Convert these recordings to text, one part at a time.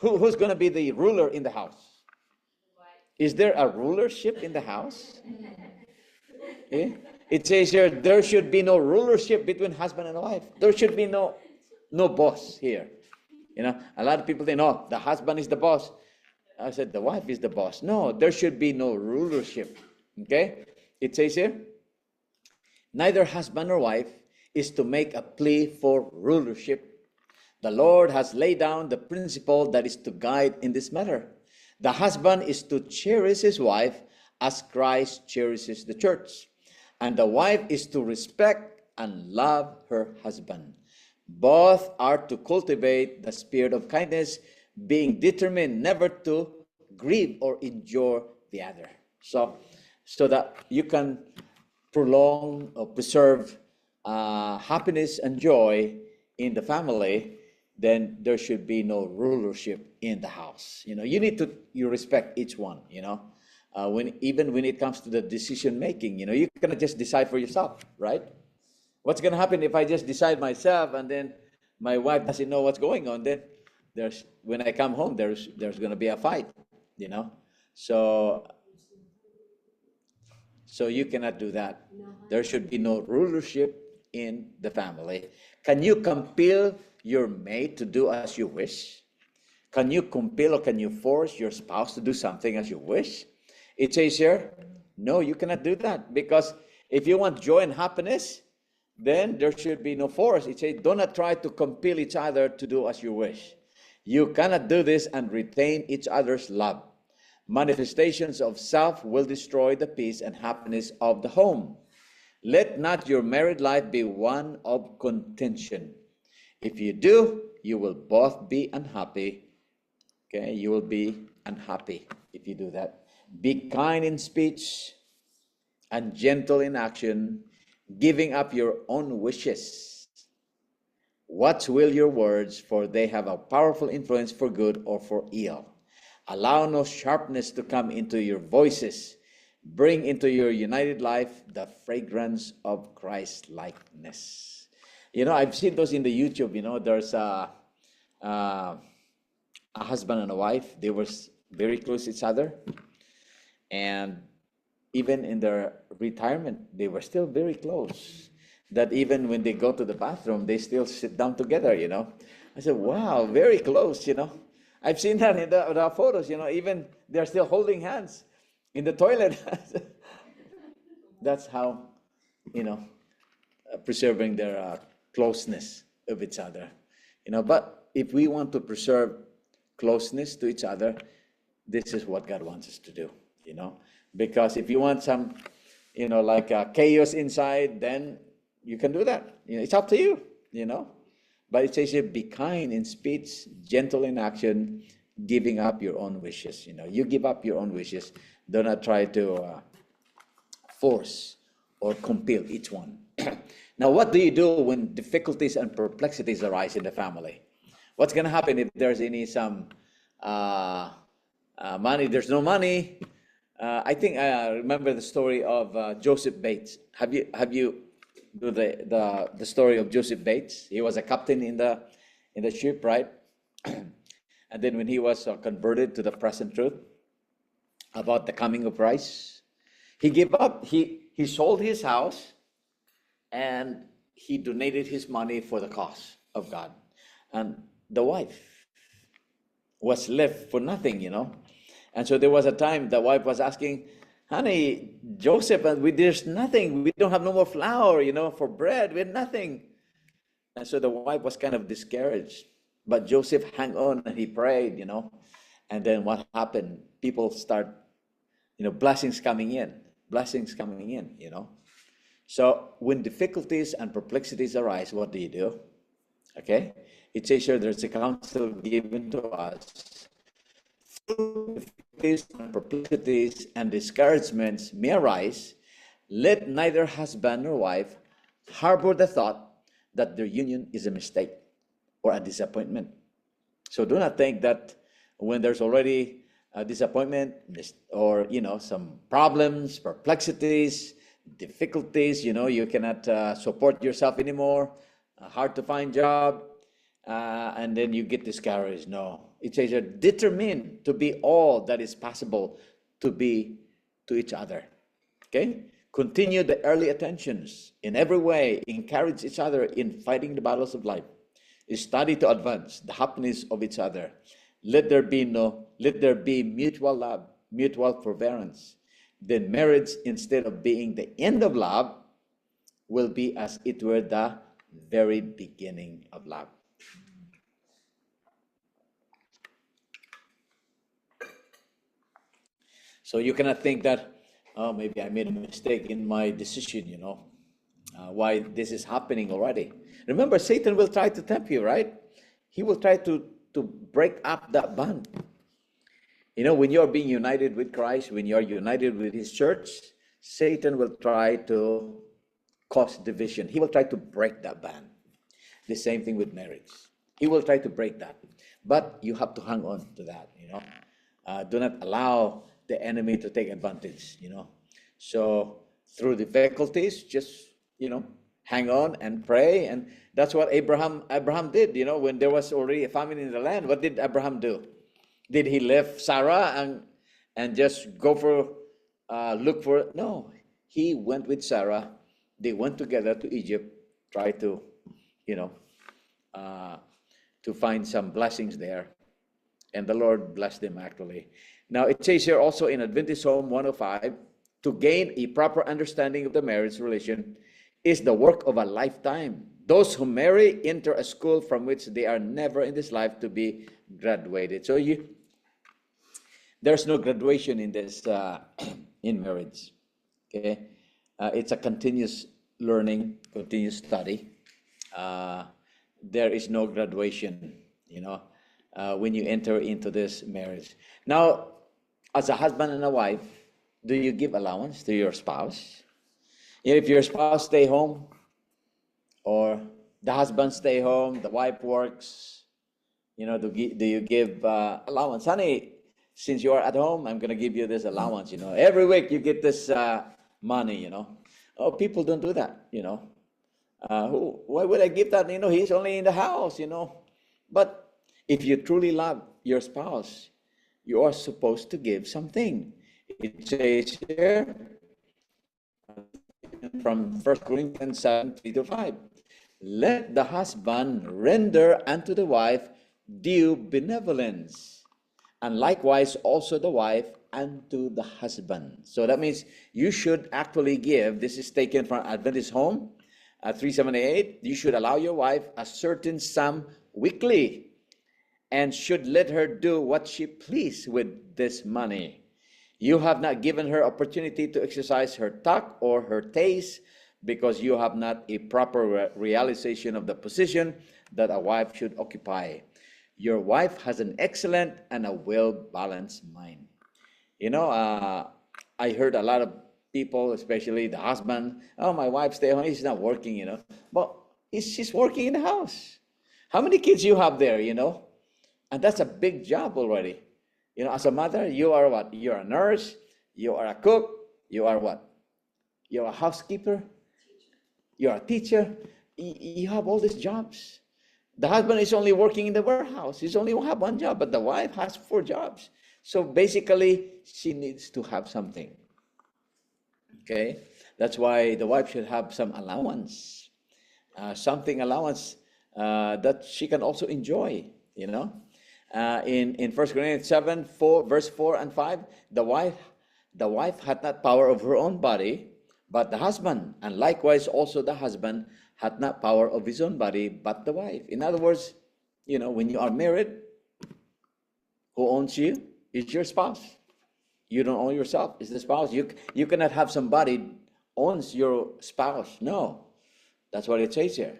Who's going to be the ruler in the house? Is there a rulership in the house? Eh? It says here, there should be no rulership between husband and wife. There should be no boss here. You know, a lot of people think, no, the husband is the boss. I said, the wife is the boss. No, there should be no rulership. Okay? It says here, neither husband or wife is to make a plea for rulership. The Lord has laid down the principle that is to guide in this matter. The husband is to cherish his wife as Christ cherishes the church. And the wife is to respect and love her husband. Both are to cultivate the spirit of kindness, being determined never to grieve or injure the other. So that you can prolong or preserve happiness and joy in the family, then there should be no rulership in the house. You know, you respect each one, you know. Even when it comes to the decision making, you know, you cannot just decide for yourself, right? What's going to happen if I just decide myself and then my wife doesn't know what's going on? Then when I come home, there's going to be a fight, you know. So you cannot do that. There should be no rulership in the family. Can you compel your mate to do as you wish? Can you compel or can you force your spouse to do something as you wish? It says here, no, you cannot do that, because if you want joy and happiness, then there should be no force. It says, do not try to compel each other to do as you wish. You cannot do this and retain each other's love. Manifestations of self will destroy the peace and happiness of the home. Let not your married life be one of contention. If you do, you will both be unhappy. Okay, you will be unhappy if you do that. Be kind in speech and gentle in action, giving up your own wishes. Watch well your words, for they have a powerful influence for good or for ill. Allow no sharpness to come into your voices. Bring into your united life the fragrance of Christ-likeness. You know, I've seen those in the YouTube. You know, there's a husband and a wife. They were very close to each other. And even in their retirement, they were still very close. That even when they go to the bathroom, they still sit down together, you know. I said, wow, very close, you know. I've seen that in the photos, you know, even they're still holding hands in the toilet. That's how, you know, preserving their closeness of each other. You know, but if we want to preserve closeness to each other, this is what God wants us to do, you know. Because if you want some, you know, like chaos inside, then you can do that. You know, it's up to you, you know. But it says here, be kind in speech, gentle in action, giving up your own wishes. You know, you give up your own wishes. Do not try to force or compel each one. Now, what do you do when difficulties and perplexities arise in the family? What's going to happen if there's some money? There's no money. I think I remember the story of Joseph Bates. Have you do the story of Joseph Bates? He was a captain in the ship, right? And then when he was converted to the present truth about the coming of Christ, he gave up. He sold his house and he donated his money for the cause of God. And the wife was left for nothing, you know. And so there was a time the wife was asking, honey, Joseph, there's nothing. We don't have no more flour, you know, for bread. We have nothing. And so the wife was kind of discouraged. But Joseph hung on and he prayed, you know. And then what happened? People start, you know, blessings coming in, you know. So when difficulties and perplexities arise, what do? Okay? It says here there's a counsel given to us. Difficulties and perplexities and discouragements may arise, let neither husband nor wife harbor the thought that their union is a mistake or a disappointment. So do not think that when there's already a disappointment or, you know, some problems, perplexities, difficulties, you know, you cannot support yourself anymore, hard to find job, and then you get discouraged. No, it says you're determined to be all that is possible to be to each other. Okay? Continue the early attentions in every way. Encourage each other in fighting the battles of life. Study to advance the happiness of each other. Let there be mutual love, mutual forbearance. Then marriage, instead of being the end of love, will be as it were the very beginning of love. So you cannot think that, oh, maybe I made a mistake in my decision, why this is happening already. Remember, Satan will try to tempt you, right? He will try to break up that bond. When you're being united with Christ, when you're united with his church, Satan will try to cause division. He will try to break that bond. The same thing with marriage. He will try to break that. But you have to hang on to that, Do not allow the enemy to take advantage, So through difficulties, just, hang on and pray. And that's what Abraham did, when there was already a famine in the land. What did Abraham do? Did he leave Sarah and just go for, look for it? No, he went with Sarah. They went together to Egypt, try to, to find some blessings there. And the Lord blessed them actually. Now it says here also in Adventist Home 105, to gain a proper understanding of the marriage relation is the work of a lifetime. Those who marry enter a school from which they are never in this life to be graduated. So there's no graduation in this in marriage. Okay, it's a continuous learning, continuous study. There is no graduation, when you enter into this marriage. Now, as a husband and a wife, do you give allowance to your spouse? If your spouse stay home, or the husband stay home, the wife works, do you give allowance? Honey, since you are at home, I'm going to give you this allowance, Every week you get this money, Oh, people don't do that, Why would I give that? He's only in the house, But if you truly love your spouse, you are supposed to give something. It says here from 1 Corinthians 7, 3-5, let the husband render unto the wife due benevolence, and likewise also the wife unto the husband. So that means you should actually give. This is taken from Adventist Home 378. You should allow your wife a certain sum weekly, and should let her do what she please with this money. You have not given her opportunity to exercise her tact or her taste, because you have not a proper realization of the position that a wife should occupy. Your wife has an excellent and a well-balanced mind. I heard a lot of people, especially the husband, oh, my wife stay home, he's not working, But she's working in the house. How many kids you have there, And that's a big job already. As a mother, you are what? You're a nurse, you are a cook, you are what? You're a housekeeper, you're a teacher. You have all these jobs. The husband is only working in the warehouse. He's only have one job, but the wife has 4 jobs. So basically, she needs to have something. Okay? That's why the wife should have some allowance. Allowance that she can also enjoy, In 1 Corinthians 7, verse 4 and 5, the wife hath not power of her own body, but the husband, and likewise also the husband hath not power of his own body, but the wife. In other words, when you are married, who owns you? It's your spouse. You don't own yourself, it's the spouse. You cannot have somebody owns your spouse. No, that's what it says here.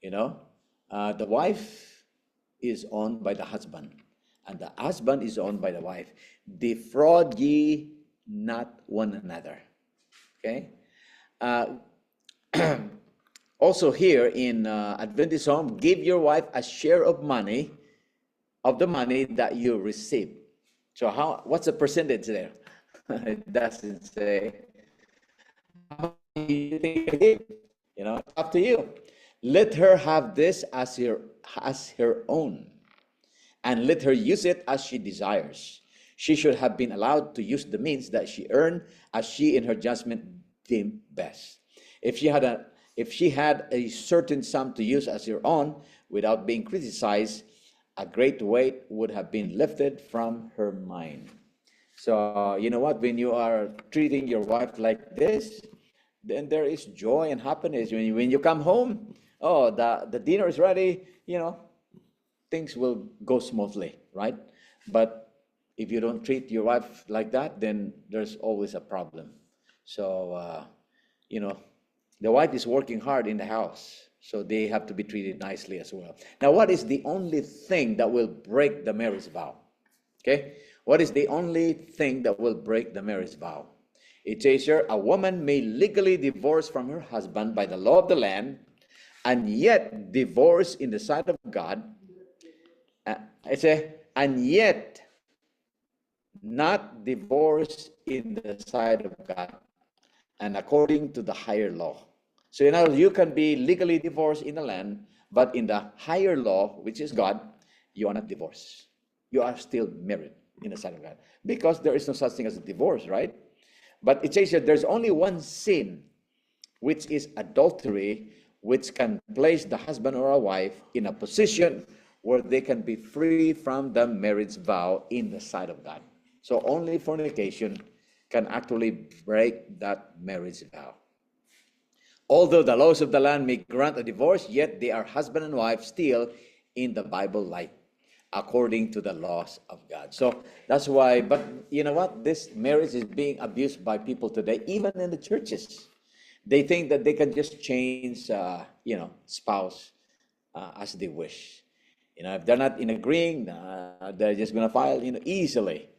The wife is owned by the husband, and the husband is owned by the wife. Defraud ye not one another. Okay. Also here in Adventist Home, give your wife a share of the money that you receive. So what's the percentage there? It doesn't say. How much do you think you give? It's up to you. Let her have this as her own, and let her use it as she desires. She should have been allowed to use the means that she earned as she in her judgment deemed best. If she had a certain sum to use as her own without being criticized, a great weight would have been lifted from her mind. So, you know what? When you are treating your wife like this, then there is joy and happiness. When you come home, oh, the dinner is ready, things will go smoothly, right? But if you don't treat your wife like that, then there's always a problem. So, the wife is working hard in the house, so they have to be treated nicely as well. Now, what is the only thing that will break the marriage vow? Okay? What is the only thing that will break the marriage vow? It says here, a woman may legally divorce from her husband by the law of the land, and yet divorce in the sight of God. And yet not divorce in the sight of God, and according to the higher law. So you can be legally divorced in the land, but in the higher law, which is God, you are not divorced. You are still married in the sight of God, because there is no such thing as a divorce, right? But it says that there's only one sin, which is adultery, which can place the husband or a wife in a position where they can be free from the marriage vow in the sight of God. So only fornication can actually break that marriage vow. Although the laws of the land may grant a divorce, yet they are husband and wife still in the Bible light, according to the laws of God. So that's why, but you know what? This marriage is being abused by people today, even in the churches. They think that they can just change, spouse as they wish. If they're not in agreeing, they're just going to file, easily.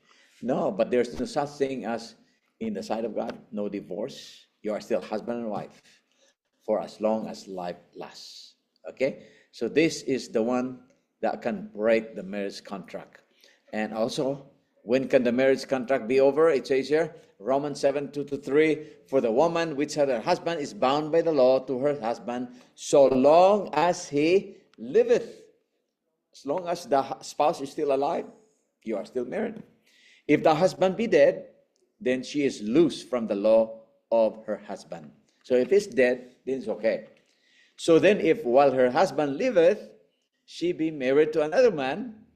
No, but there's no such thing as in the sight of God, no divorce. You are still husband and wife for as long as life lasts. Okay? So this is the one that can break the marriage contract. And also, when can the marriage contract be over? It says here, Romans 7:2-3, for the woman which had her husband is bound by the law to her husband so long as he liveth. As long as the spouse is still alive, you are still married. If the husband be dead, then she is loose from the law of her husband. So if he's dead, then it's okay. So then if while her husband liveth, she be married to another man,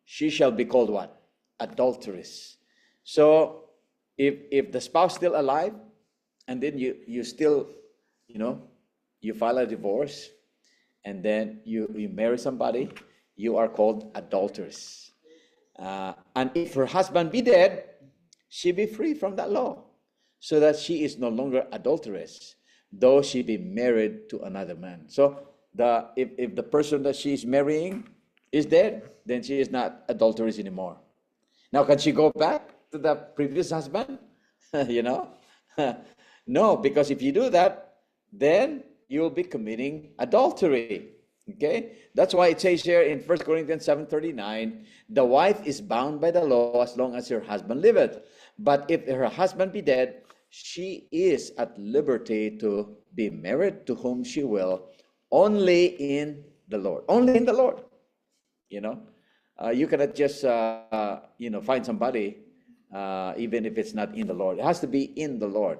she shall be called what? Adulteress. So if the spouse still alive, and then you still, you file a divorce, and then you marry somebody, you are called adulteress. And if her husband be dead, she be free from that law, so that she is no longer adulteress, though she be married to another man. So if the person that she is marrying is dead, then she is not adulteress anymore. Now, can she go back to the previous husband? No, because if you do that, then you will be committing adultery. Okay, that's why it says here in 1 Corinthians 7:39, the wife is bound by the law as long as her husband liveth. But if her husband be dead, she is at liberty to be married to whom she will, only in the Lord. Only in the Lord. You cannot just find somebody even if it's not in the Lord. It has to be in the Lord.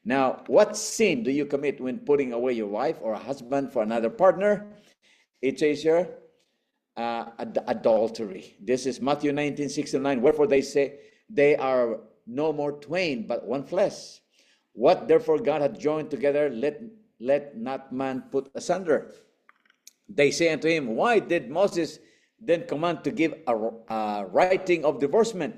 Now, what sin do you commit when putting away your wife or a husband for another partner? It says here, adultery. This is Matthew 19:6-9. Wherefore they say, they are no more twain, but one flesh. What therefore God hath joined together, let not man put asunder. They say unto him, why did Moses then command to give a writing of divorcement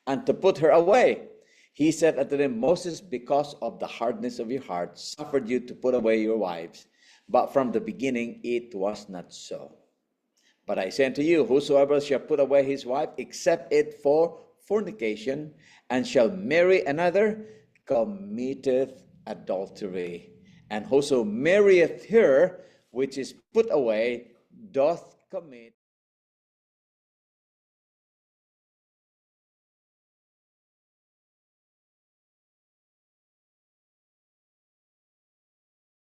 and to put her away? He said unto them, Moses, because of the hardness of your heart, suffered you to put away your wives. But from the beginning it was not so. But I say unto you, whosoever shall put away his wife, except it for fornication, and shall marry another, committeth adultery. And whoso marrieth her, which is put away, doth commit